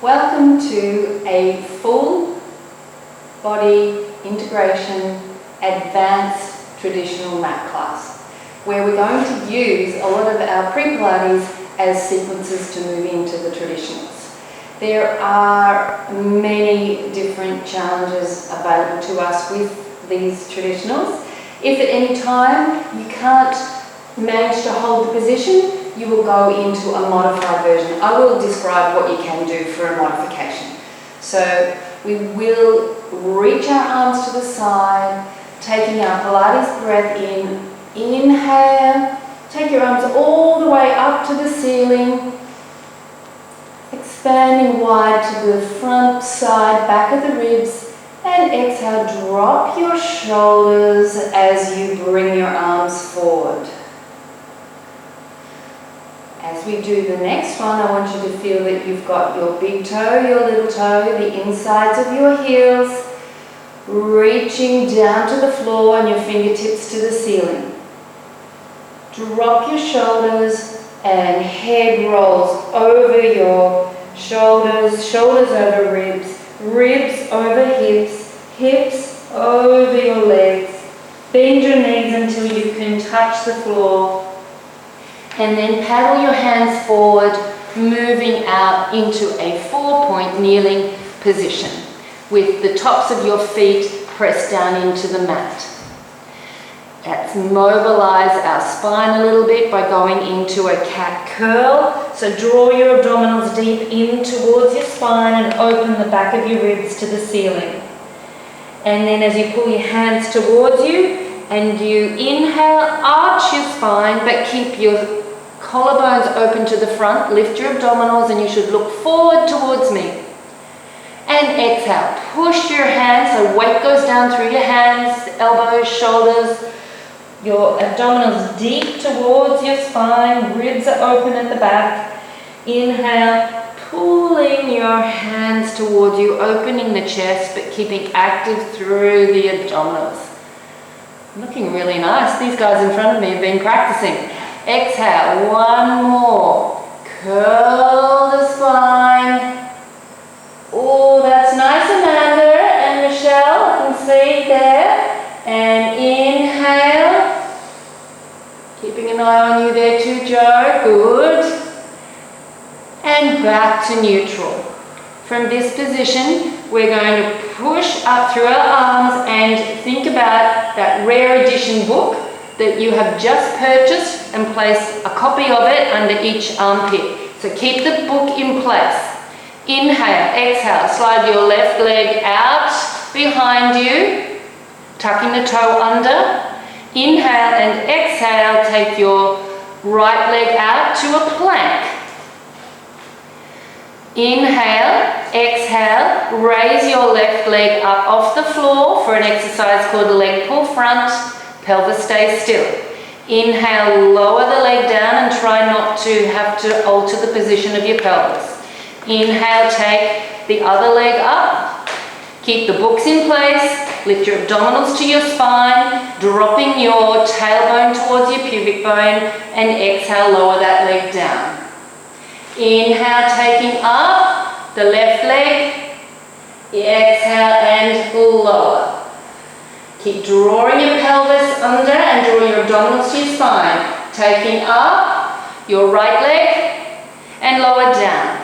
Welcome to a full body integration advanced traditional mat class where we're going to use a lot of our pre-Pilates as sequences to move into the traditionals. There are many different challenges available to us with these traditionals. If at any time you can't manage to hold the position, you will go into a modified version. I will describe what you can do for a modification. So we will reach our arms to the side, taking our Pilates breath in. Inhale, take your arms all the way up to the ceiling, expanding wide to the front, side, back of the ribs, and exhale, drop your shoulders as you bring your arms forward. As we do the next one, I want you to feel that you've got your big toe, your little toe, the insides of your heels, reaching down to the floor and your fingertips to the ceiling. Drop your shoulders and head rolls over your shoulders, shoulders over ribs, ribs over hips, hips over your legs. Bend your knees until you can touch the floor. And then paddle your hands forward, moving out into a 4-point kneeling position with the tops of your feet pressed down into the mat. Let's mobilize our spine a little bit by going into a cat curl. So draw your abdominals deep in towards your spine and open the back of your ribs to the ceiling. And then as you pull your hands towards you and you inhale, arch your spine but keep your collarbones open to the front, lift your abdominals and you should look forward towards me. And exhale, push your hands so weight goes down through your hands, elbows, shoulders, your abdominals deep towards your spine, ribs are open at the back. Inhale, pulling your hands towards you, opening the chest but keeping active through the abdominals. Looking really nice. These guys in front of me have been practicing. Exhale, one more. Curl the spine. Oh, that's nice, Amanda and Michelle. I can see there. And inhale. Keeping an eye on you there too, Joe. Good. And back to neutral. From this position, we're going to push up through our arms and think about that rare edition book that you have just purchased and place a copy of it under each armpit. So keep the book in place. Inhale, exhale, slide your left leg out behind you, tucking the toe under. Inhale and exhale, take your right leg out to a plank. Inhale, exhale, raise your left leg up off the floor for an exercise called leg pull front. Pelvis stays still. Inhale, lower the leg down and try not to have to alter the position of your pelvis. Inhale, take the other leg up. Keep the books in place. Lift your abdominals to your spine, dropping your tailbone towards your pubic bone, and exhale, lower that leg down. Inhale, taking up the left leg. Exhale and lower. Keep drawing your pelvis under and draw your abdominals to your spine. Taking up your right leg and lower down.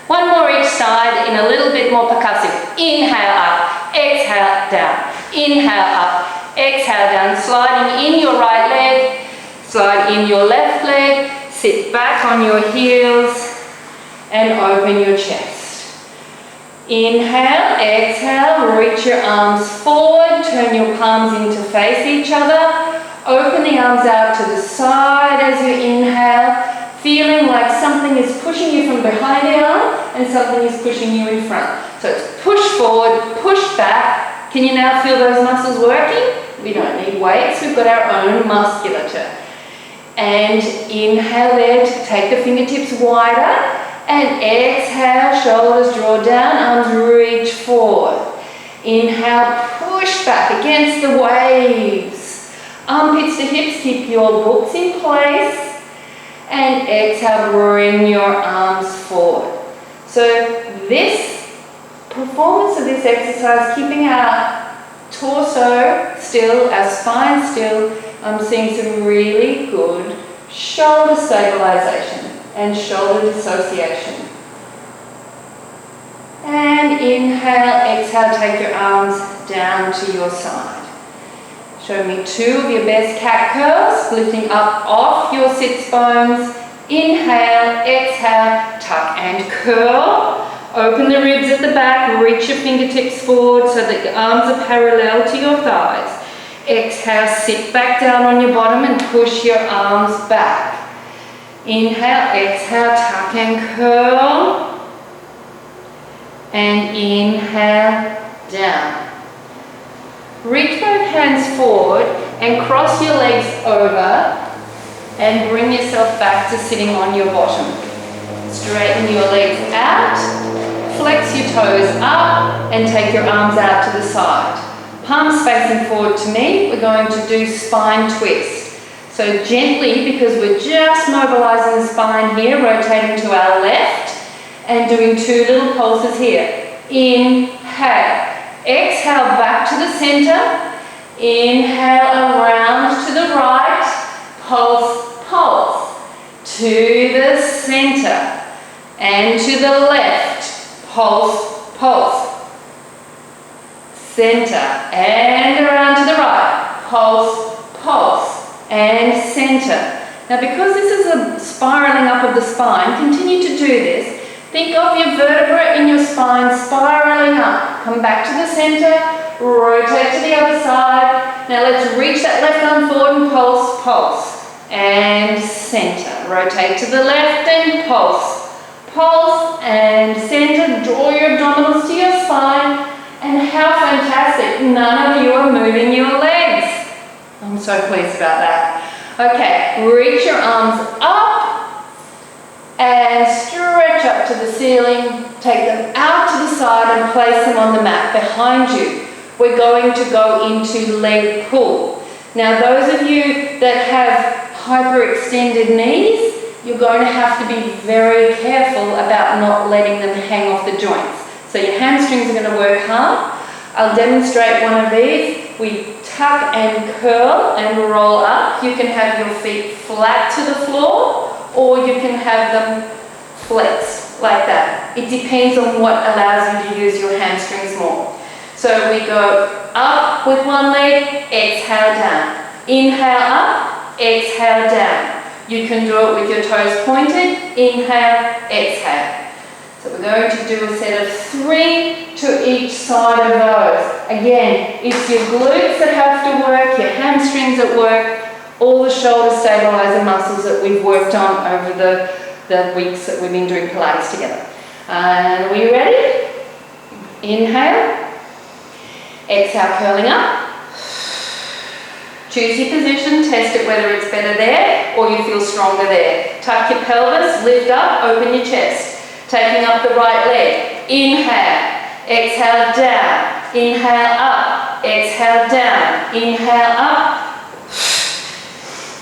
One more each side in a little bit more percussive. Inhale up, exhale down. Inhale up, exhale down. Sliding in your right leg, slide in your left leg. Sit back on your heels and open your chest. Inhale, exhale, reach your arms forward, turn your palms in to face each other. Open the arms out to the side as you inhale, feeling like something is pushing you from behind the arm and something is pushing you in front. So it's push forward, push back. Can you now feel those muscles working? We don't need weights, we've got our own musculature. And inhale there to take the fingertips wider. And exhale, shoulders draw down, arms reach forward. Inhale, push back against the waves. Armpits to hips, keep your books in place. And exhale, bring your arms forward. So this performance of this exercise, keeping our torso still, our spine still, I'm seeing some really good shoulder stabilization and shoulder dissociation. And inhale, exhale, take your arms down to your side. Show me 2 of your best cat curls, lifting up off your sits bones. Inhale, exhale, tuck and curl. Open the ribs at the back, reach your fingertips forward so that your arms are parallel to your thighs. Exhale, sit back down on your bottom and push your arms back. Inhale, exhale, tuck and curl. And inhale, down. Reach both hands forward and cross your legs over and bring yourself back to sitting on your bottom. Straighten your legs out, flex your toes up and take your arms out to the side. Palms facing forward to me, we're going to do spine twist. So gently, because we're just mobilizing the spine here, rotating to our left and doing 2 little pulses here. Inhale. Exhale back to the center. Inhale around to the right. Pulse, pulse. To the center. And to the left. Pulse, pulse. Center. And around to the right. Pulse, pulse. And center. Now because this is a spiraling up of the spine, continue to do this. Think of your vertebra in your spine spiraling up. Come back to the center, rotate to the other side. Now let's reach that left arm forward and pulse, pulse. And center. Rotate to the left and pulse. Pulse and center. Draw your abdominals to your spine. And how fantastic. None of you are moving your legs. I'm so pleased about that. Okay, reach your arms up. And stretch up to the ceiling, take them out to the side and place them on the mat behind you. We're going to go into leg pull. Now those of you that have hyperextended knees, you're going to have to be very careful about not letting them hang off the joints. So your hamstrings are going to work hard. I'll demonstrate one of these. We tuck and curl and roll up. You can have your feet flat to the floor, or you can have them flexed like that. It depends on what allows you to use your hamstrings more. So we go up with one leg, exhale down. Inhale up, exhale down. You can do it with your toes pointed, inhale, exhale. So we're going to do a set of 3 to each side of those. Again, it's your glutes that have to work, your hamstrings at work, all the shoulder stabilizer muscles that we've worked on over the weeks that we've been doing Pilates together. And are we ready? Inhale. Exhale, curling up. Choose your position, test it whether it's better there or you feel stronger there. Tuck your pelvis, lift up, open your chest. Taking up the right leg. Inhale. Exhale, down. Inhale, up. Exhale, down. Inhale, up.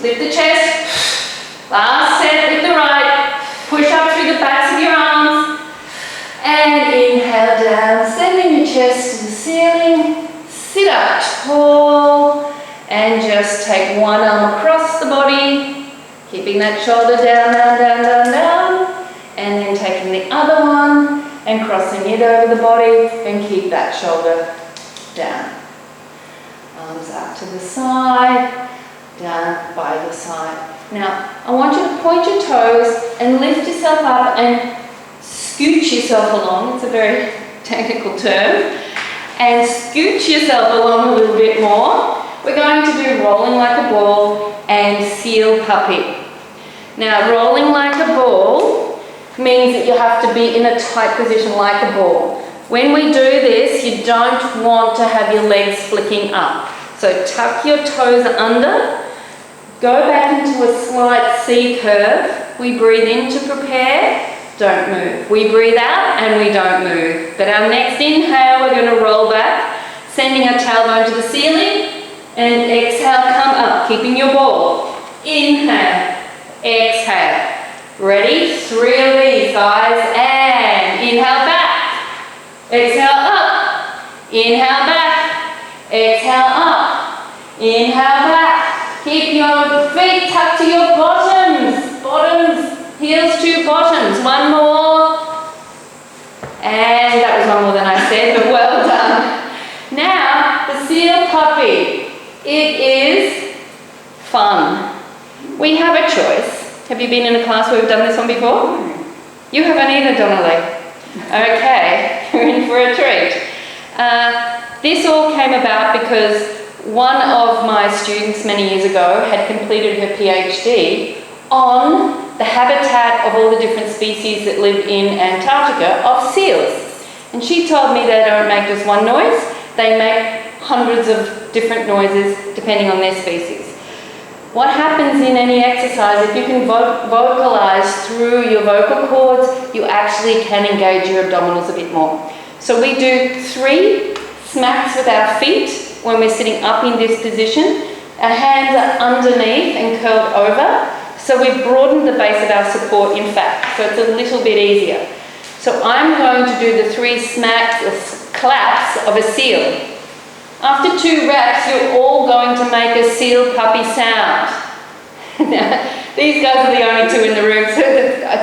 Lift the chest. Last set with the right. Push up through the backs of your arms. And inhale down, sending your chest to the ceiling. Sit up tall. And just take one arm across the body. Keeping that shoulder down, down, down, down, down. And then taking the other one and crossing it over the body. And keep that shoulder down. Arms up to the side. Down by the side. Now, I want you to point your toes and lift yourself up and scooch yourself along. It's a very technical term. And scooch yourself along a little bit more. We're going to do rolling like a ball and seal puppy. Now, rolling like a ball means that you have to be in a tight position like a ball. When we do this, you don't want to have your legs flicking up. So tuck your toes under. Go back into a slight C curve. We breathe in to prepare, don't move. We breathe out and we don't move. But our next inhale, we're going to roll back, sending our tailbone to the ceiling, and exhale, come up, keeping your ball. Inhale, exhale. Ready? 3 of these, guys. And inhale back. exhale up, inhale back, exhale up, inhale back. Keep your feet tucked to your bottoms, heels to bottoms. One more. And that was one more than I said, but well done. Now, the seal puppy. It is fun. We have a choice. Have you been in a class where we've done this one before? You haven't either, Donnelly. Okay, you're in for a treat. This all came about because one of my students many years ago had completed her PhD on the habitat of all the different species that live in Antarctica of seals. And she told me they don't make just one noise, they make hundreds of different noises depending on their species. What happens in any exercise, if you can vocalize through your vocal cords, you actually can engage your abdominals a bit more. So we do 3 smacks with our feet when we're sitting up in this position. Our hands are underneath and curled over. So we've broadened the base of our support, in fact, so it's a little bit easier. So I'm going to do the 3 smacks or claps of a seal. After 2 reps, you're all going to make a seal puppy sound. Now, these guys are the only 2 in the room, so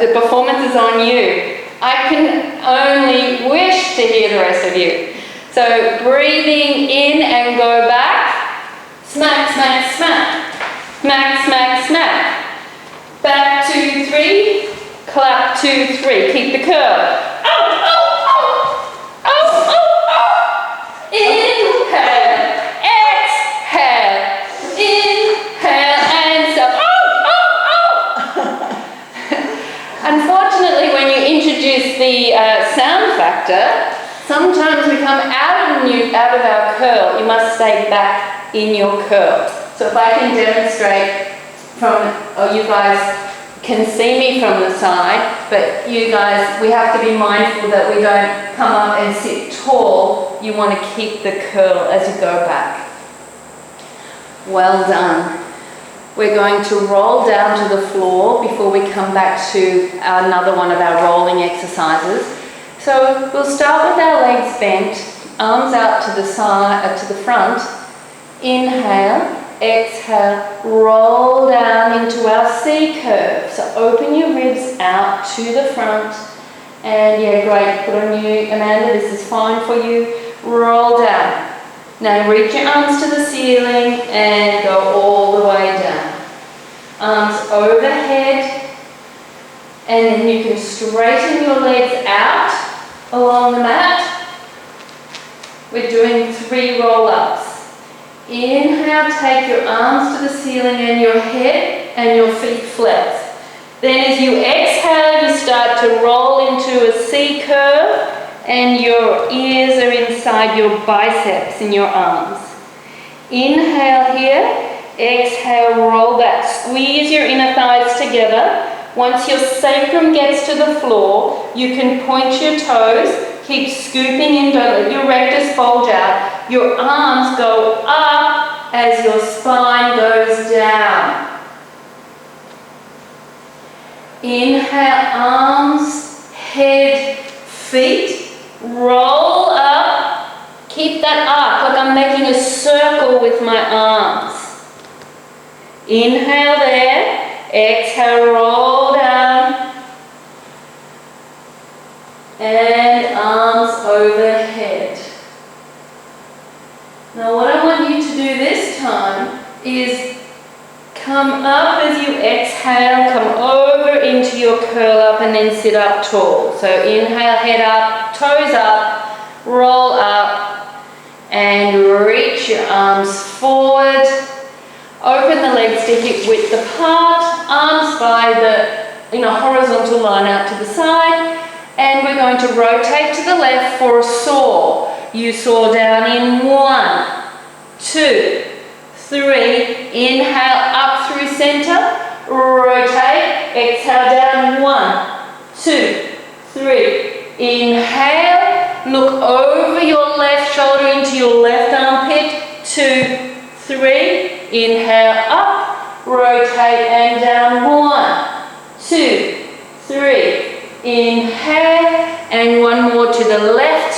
the performance is on you. I can only wish to hear the rest of you. So breathing in and go back. Smack, smack, smack. Smack, smack, smack. Back 2, 3, clap 2, 3. Keep the curl. Oh, oh, oh, oh, oh, oh. Inhale, exhale, inhale, and so. Oh, oh, oh. Unfortunately, when you introduce the sound factor, sometimes we come out of our curl. You must stay back in your curl. So if I can demonstrate. You guys can see me from the side, but you guys, we have to be mindful that we don't come up and sit tall. You want to keep the curl as you go back. Well done. We're going to roll down to the floor before we come back to another one of our rolling exercises. So we'll start with our legs bent, arms out to the side, to the front. Inhale. Exhale, roll down into our C curve. So open your ribs out to the front. And yeah, great. Put on you, Amanda. This is fine for you. Roll down. Now reach your arms to the ceiling and go all the way down. Arms overhead. And then you can straighten your legs out along the mat. We're doing 3 roll-ups. Inhale, take your arms to the ceiling and your head and your feet flex. Then as you exhale, you start to roll into a C curve and your ears are inside your biceps in your arms. Inhale here, exhale, roll back. Squeeze your inner thighs together. Once your sacrum gets to the floor, you can point your toes. Keep scooping in, don't let your rectus bulge out. Your arms go up as your spine goes down. Inhale, arms, head, feet, roll up. Keep that up, like I'm making a circle with my arms. Inhale there, exhale, roll down. And arms overhead. Now what I want you to do this time is come up as you exhale, come over into your curl up and then sit up tall. So inhale, head up, toes up, roll up and reach your arms forward. Open the legs to hip width apart, arms in a horizontal line out to the side. And we're going to rotate to the left for a saw. You saw down in 1, 2, 3. Inhale up through center. Rotate. Exhale down in 1, 2, 3. Inhale. Look over your left shoulder into your left armpit. 2, 3. Inhale up. Rotate and down. 1, 2, 3. Inhale, and one more to the left,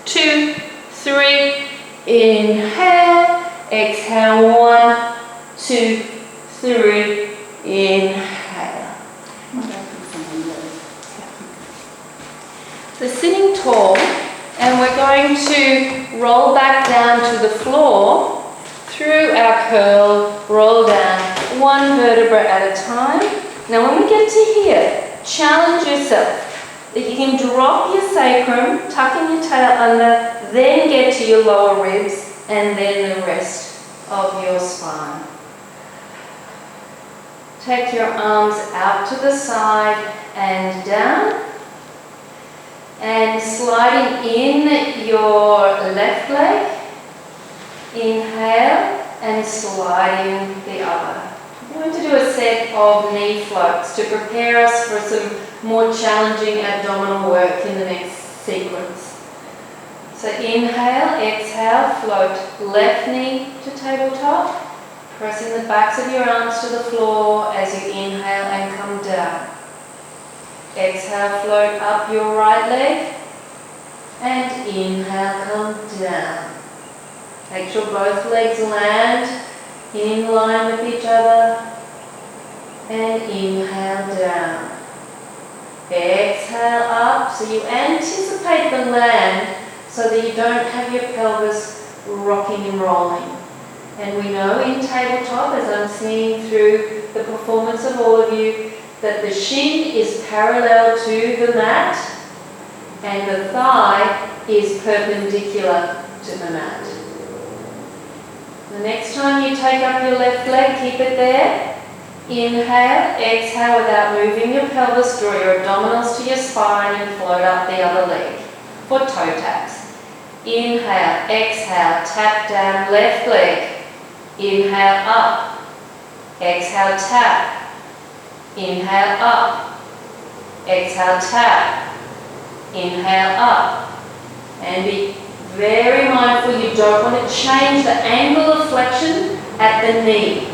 2, 3. Inhale, exhale, 1, 2, 3. Inhale. So sitting tall, and we're going to roll back down to the floor through our curl, roll down one vertebra at a time. Now when we get to here, challenge yourself that you can drop your sacrum, tucking your tail under, then get to your lower ribs, and then the rest of your spine. Take your arms out to the side and down, and sliding in your left leg, inhale, and sliding the other. We're going to do a set of knee floats to prepare us for some more challenging abdominal work in the next sequence. So inhale, exhale, float left knee to tabletop, pressing the backs of your arms to the floor as you inhale and come down. Exhale, float up your right leg, and inhale, come down. Make sure both legs land in line with each other, and inhale down. Exhale up, so you anticipate the land so that you don't have your pelvis rocking and rolling. And we know in tabletop, as I'm seeing through the performance of all of you, that the shin is parallel to the mat and the thigh is perpendicular to the mat. The next time you take up your left leg, keep it there. Inhale, exhale without moving your pelvis, draw your abdominals to your spine and float up the other leg for toe taps. Inhale, exhale, tap down left leg. Inhale up, exhale tap. Inhale up, exhale tap. Inhale up, and be very mindful you don't want to change the angle of flexion at the knee.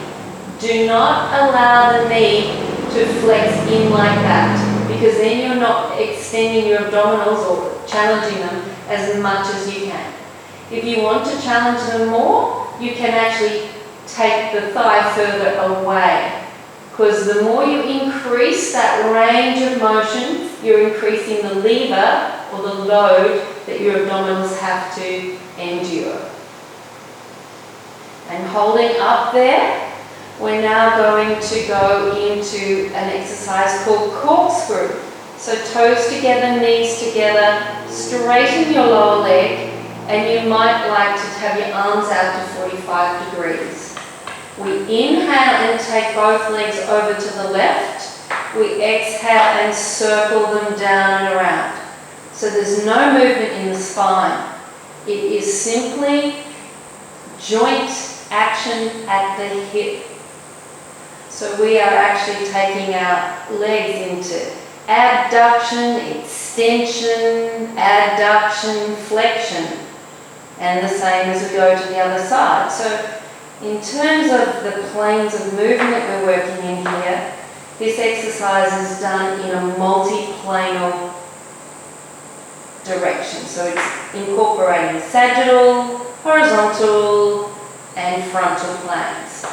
Do not allow the knee to flex in like that, because then you're not extending your abdominals or challenging them as much as you can. If you want to challenge them more, you can actually take the thigh further away, because the more you increase that range of motion, you're increasing the lever or the load that your abdominals have to endure. And holding up there, we're now going to go into an exercise called corkscrew. So toes together, knees together, straighten your lower leg, and you might like to have your arms out to 45 degrees. We inhale and take both legs over to the left. We exhale and circle them down and around. So there's no movement in the spine. It is simply joint action at the hip. So we are actually taking our legs into abduction, extension, adduction, flexion, and the same as we go to the other side. So in terms of the planes of movement we're working in here, this exercise is done in a multi-planal direction. So it's incorporating sagittal, horizontal, and frontal planes.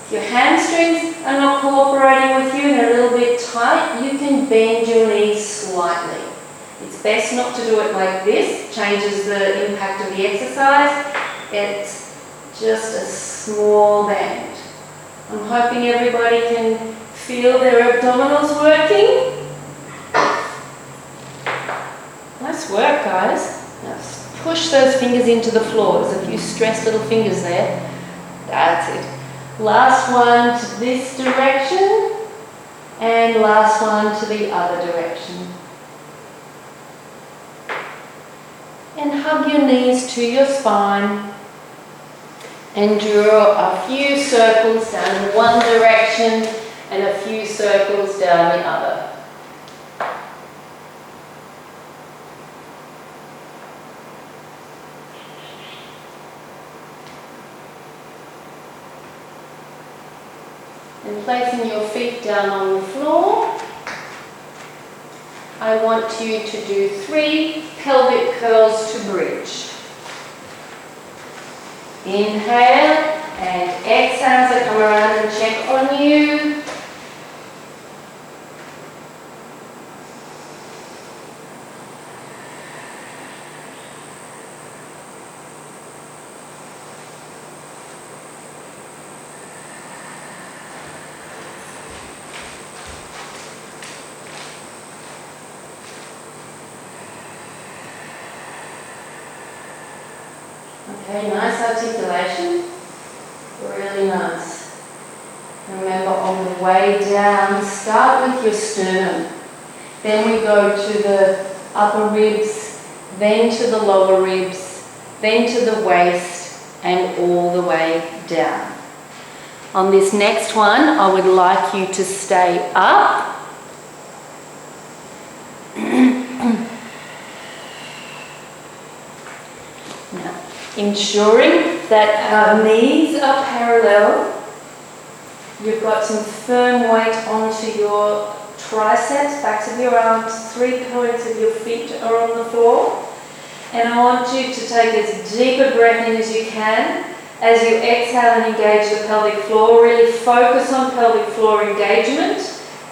If your hamstrings are not cooperating with you and are a little bit tight, you can bend your knees slightly. It's best not to do it like this, changes the impact of the exercise. It's just a small bend. I'm hoping everybody can feel their abdominals working. Nice work, guys. Now push those fingers into the floor. There's a few stressed little fingers there. That's it. Last one to this direction, and last one to the other direction. And hug your knees to your spine and draw a few circles down one direction and a few circles down the other. And placing your feet down on the floor, I want you to do 3 pelvic curls to bridge. Inhale and exhale, so come around and check on you. Okay, nice articulation, really nice. And remember, on the way down, start with your sternum. Then we go to the upper ribs, then to the lower ribs, then to the waist, and all the way down. On this next one, I would like you to stay up. Now, ensuring that our knees are parallel. You've got some firm weight onto your triceps, backs of your arms, 3 points of your feet are on the floor. And I want you to take as deep a breath in as you can. As you exhale and engage the pelvic floor, really focus on pelvic floor engagement,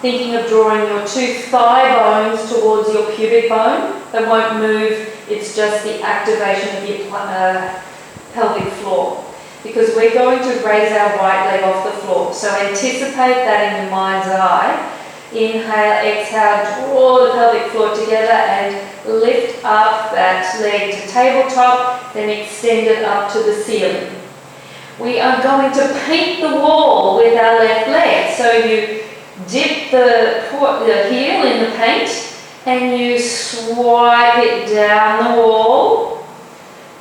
thinking of drawing your 2 thigh bones towards your pubic bone. They won't move, it's just the activation of your pelvic floor. Because we're going to raise our right leg off the floor. So anticipate that in your mind's eye. Inhale, exhale, draw the pelvic floor together and lift up that leg to tabletop, then extend it up to the ceiling. We are going to paint the wall with our left leg. So you dip the heel in the paint and you swipe it down the wall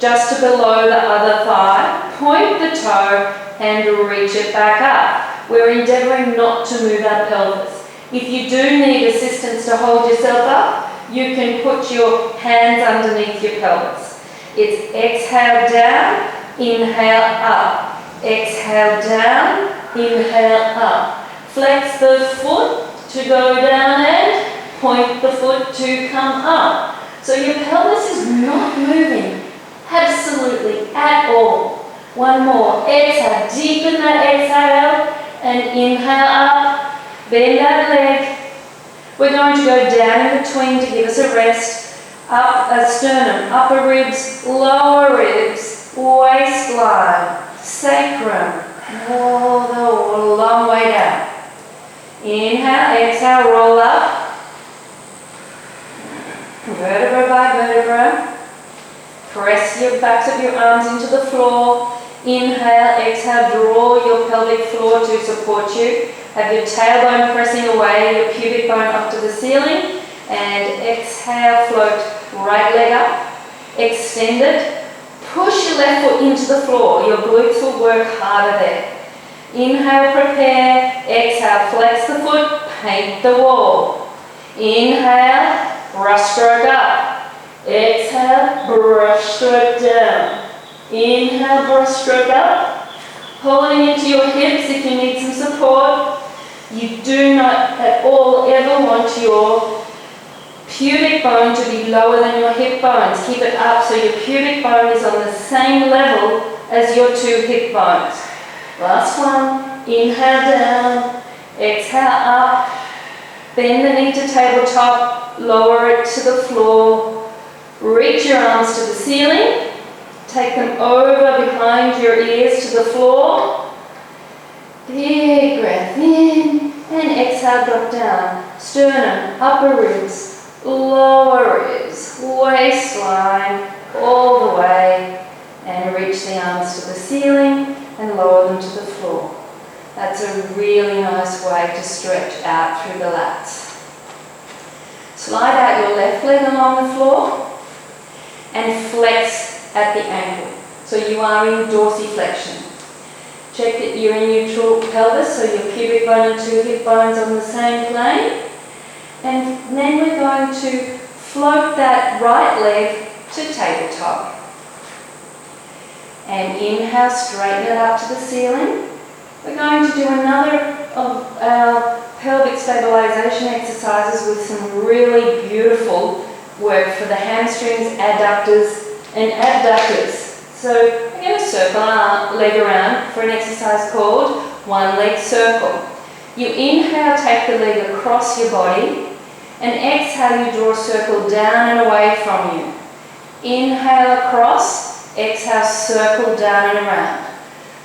just to below the other thigh. Point the toe and reach it back up. We're endeavouring not to move our pelvis. If you do need assistance to hold yourself up, you can put your hands underneath your pelvis. It's exhale down, inhale up. Exhale down, inhale up. Flex the foot to go down and point the foot to come up. So your pelvis is not moving, absolutely at all. One more. Exhale, deepen that exhale and inhale up. Bend that leg. We're going to go down in between to give us a rest. Up a sternum, upper ribs, lower ribs, waistline, sacrum, and all the long way down. Inhale, exhale, roll up. Vertebra by vertebra. Press your backs of your arms into the floor. Inhale, exhale, draw your pelvic floor to support you. Have your tailbone pressing away, your pubic bone up to the ceiling. And exhale, float right leg up. Extend it. Push your left foot into the floor. Your glutes will work harder there. Inhale, prepare. Exhale, flex the foot. Paint the wall. Inhale, brushstroke up. Exhale, brushstroke down. Inhale, brushstroke up. Holding into your hips if you need some support. You do not at all ever want your pubic bone to be lower than your hip bones. Keep it up so your pubic bone is on the same level as your 2 hip bones. Last one. Inhale down. Exhale up. Bend the knee to tabletop. Lower it to the floor. Reach your arms to the ceiling. Take them over behind your ears to the floor. Big breath in and exhale, drop down. Sternum, upper ribs, lower ribs, waistline, all the way. And reach the arms to the ceiling and lower them to the floor. That's a really nice way to stretch out through the lats. Slide out your left leg along the floor and flex at the ankle. So you are in dorsiflexion. Check that you're in neutral pelvis, so your pubic bone and 2 hip bones on the same plane. And then we're going to float that right leg to tabletop. And inhale, straighten it up to the ceiling. We're going to do another of our pelvic stabilization exercises with some really beautiful work for the hamstrings, adductors and abductors. So we're going to circle our leg around for an exercise called one leg circle. You inhale, take the leg across your body, and exhale, you draw a circle down and away from you. Inhale across, exhale, circle down and around.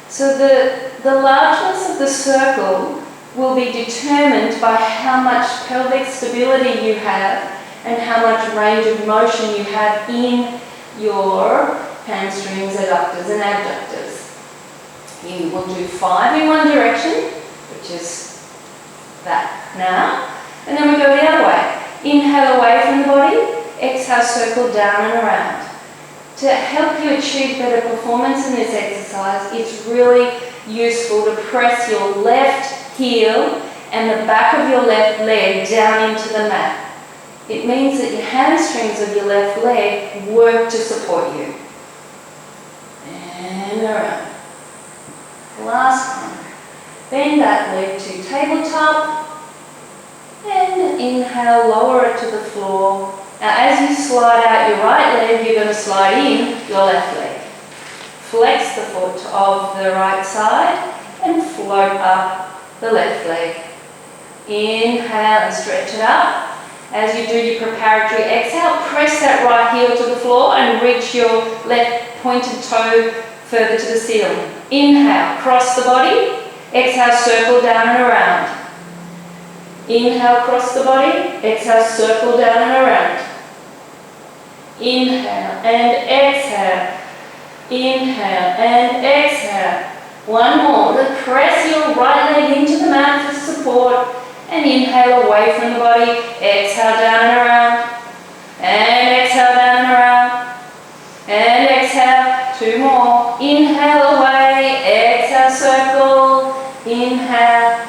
So the largeness of the circle will be determined by how much pelvic stability you have and how much range of motion you have in your hamstrings, adductors and abductors. You will do 5 in one direction, which is that now, and then we go the other way. Inhale away from the body, exhale, circle down and around. To help you achieve better performance in this exercise, it's really useful to press your left heel and the back of your left leg down into the mat. It means that your hamstrings of your left leg work to support you. And around. Last one. Bend that leg to tabletop. And inhale, lower it to the floor. Now as you slide out your right leg, you're going to slide in your left leg. Flex the foot of the right side and float up the left leg. Inhale and stretch it up. As you do your preparatory exhale, press that right heel to the floor and reach your left pointed toe further to the ceiling. Inhale, cross the body. Exhale, circle down and around. Inhale, cross the body. Exhale, circle down and around. Inhale and exhale. Inhale and exhale. One more. Then press your right leg into the mat for support. And inhale away from the body. Exhale down and around. And exhale down and around. And exhale. 2 more. Inhale away. Exhale, circle. Inhale.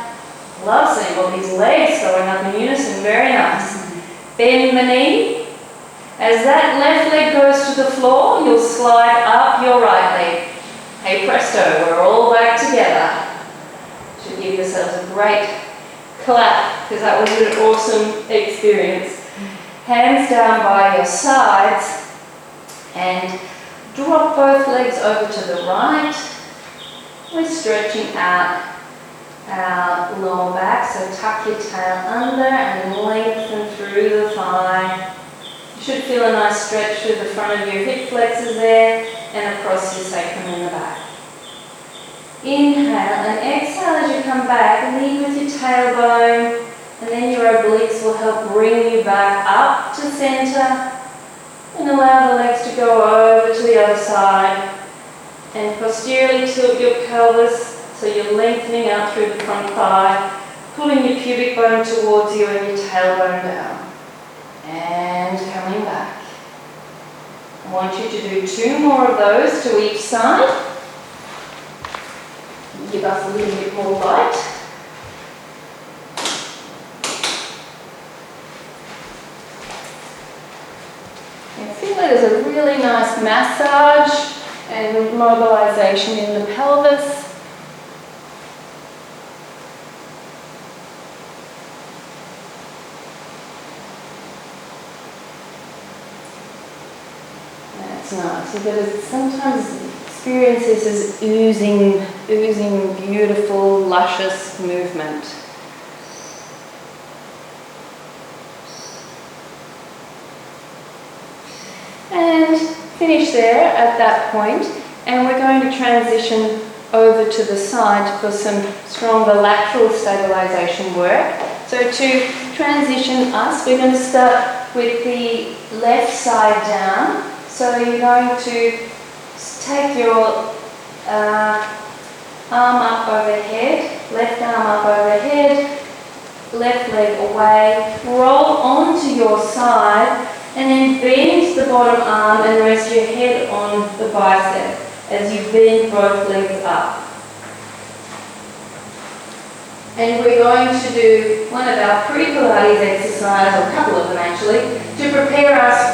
Love seeing all these legs going up in unison. Very nice. Bend the knee. As that left leg goes to the floor, you'll slide up your right leg. Hey presto, we're all back together. Should give yourselves a great clap, because that was an awesome experience. Hands down by your sides and drop both legs over to the right. We're stretching out our lower back, so tuck your tail under and lengthen through the thigh. You should feel a nice stretch through the front of your hip flexors there and across your sacrum in the back. Inhale and exhale as you come back, lead with your tailbone, and then your obliques will help bring you back up to center, and allow the legs to go over to the other side, and posteriorly tilt your pelvis so you're lengthening out through the front thigh, pulling your pubic bone towards you and your tailbone down, and coming back. I want you to do 2 more of those to each side. Give us a little bit more light. And feel it as a really nice massage and mobilization in the pelvis. That's nice. You get sometimes experience this as oozing, beautiful, luscious movement. And finish there at that point, and we're going to transition over to the side for some stronger lateral stabilization work. So to transition us, we're going to start with the left side down. So you're going to take your arm up overhead, left arm up overhead, left leg away, roll onto your side, and then bend the bottom arm and rest your head on the bicep as you bend both legs up. And we're going to do one of our pre-Pilates exercises, or a couple of them actually, to prepare us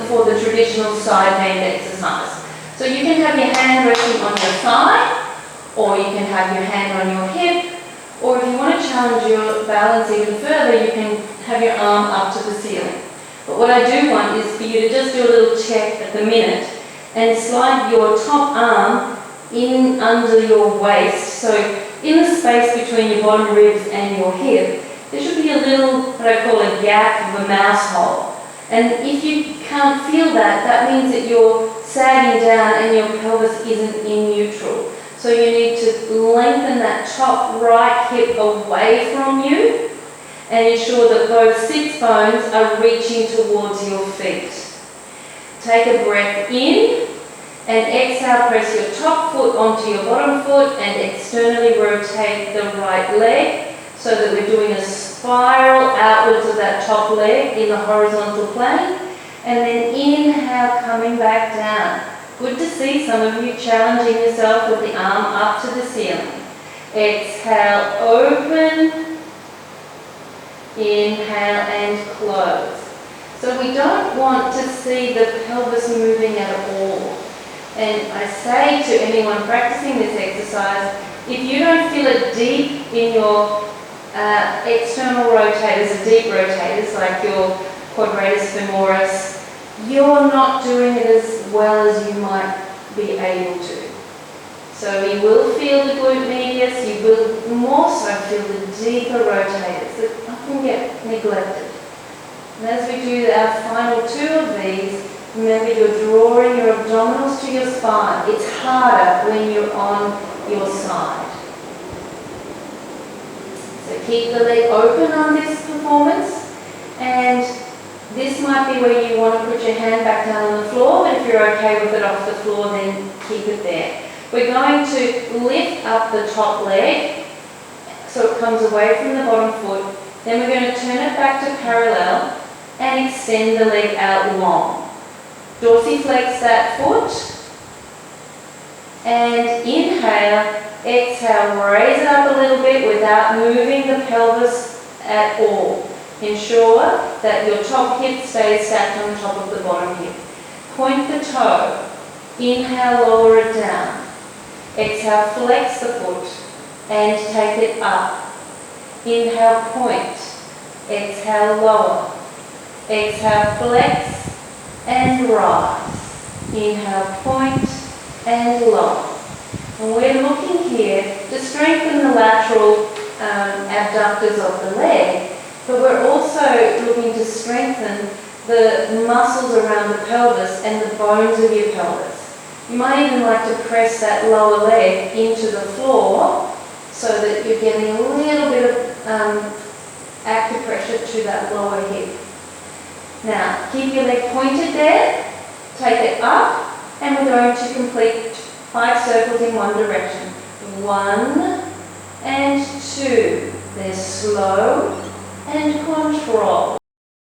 for the traditional side bend exercise. So you can have your hand resting on your thigh, or you can have your hand on your hip, Or if you want to challenge your balance even further, you can have your arm up to the ceiling. But what I do want is for you to just do a little check at the minute and slide your top arm in under your waist. So in the space between your bottom ribs and your hip, there should be a little, what I call a gap of a mouse hole. And if you can't feel that, that means that you're sagging down and your pelvis isn't in neutral. So you need to lengthen that top right hip away from you and ensure that both sits bones are reaching towards your feet. Take a breath in and exhale, press your top foot onto your bottom foot and externally rotate the right leg so that we're doing a spiral outwards of that top leg in the horizontal plane. And then inhale, coming back down. Good to see some of you challenging yourself with the arm up to the ceiling. Exhale, open. Inhale and close. So we don't want to see the pelvis moving at all. And I say to anyone practicing this exercise, if you don't feel it deep in your external rotators, the deep rotators like your quadratus femoris, you're not doing it as well as you might be able to. So you will feel the glute medius, you will more so feel the deeper rotators that often get neglected. And as we do our final two of these, remember you're drawing your abdominals to your spine. It's harder when you're on your side. So keep the leg open on this performance, and this might be where you want to put your hand back down on the floor, but if you're okay with it off the floor, then keep it there. We're going to lift up the top leg so it comes away from the bottom foot. Then we're going to turn it back to parallel and extend the leg out long. Dorsiflex that foot and inhale, exhale, raise it up a little bit without moving the pelvis at all. Ensure that your top hip stays stacked on top of the bottom hip. Point the toe. Inhale, lower it down. Exhale, flex the foot and take it up. Inhale, point. Exhale, lower. Exhale, flex and rise. Inhale, point and lower. And we're looking here to strengthen the lateral abductors of the leg, but we're also looking to strengthen the muscles around the pelvis and the bones of your pelvis. You might even like to press that lower leg into the floor so that you're getting a little bit of active pressure to that lower hip. Now, keep your leg pointed there, take it up, and we're going to complete 5 circles in one direction. 1 and 2. They're slow and controlled.